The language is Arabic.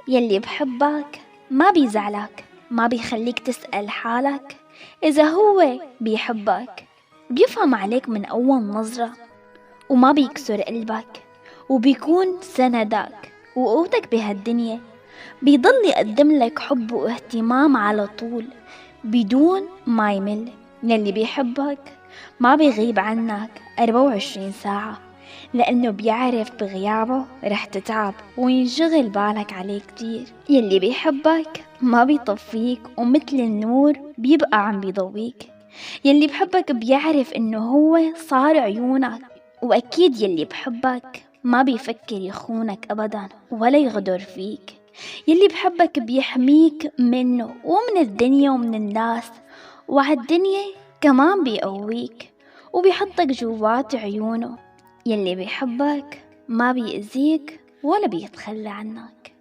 يلي بحبك ما بيزعلك، ما بيخليك تسأل حالك إذا هو بيحبك، بيفهم عليك من أول نظرة وما بيكسر قلبك، وبيكون سندك وقوتك بهالدنيا، بيضل يقدم لك حب واهتمام على طول بدون ما يمل. يلي بيحبك ما بيغيب عنك 24 ساعة، لأنه بيعرف بغيابه رح تتعب وينشغل بالك عليه كتير. يلي بيحبك ما بيطفيك، ومثل النور بيبقى عم بيضويك. يلي بحبك بيعرف إنه هو صار عيونك، وأكيد يلي بحبك ما بيفكر يخونك أبدا ولا يغدر فيك. يلي بحبك بيحميك منه ومن الدنيا ومن الناس، وعالدنيا كمان بيقويك وبيحطك جوات عيونه. يلي بيحبك ما بيأذيك ولا بيتخلى عنك.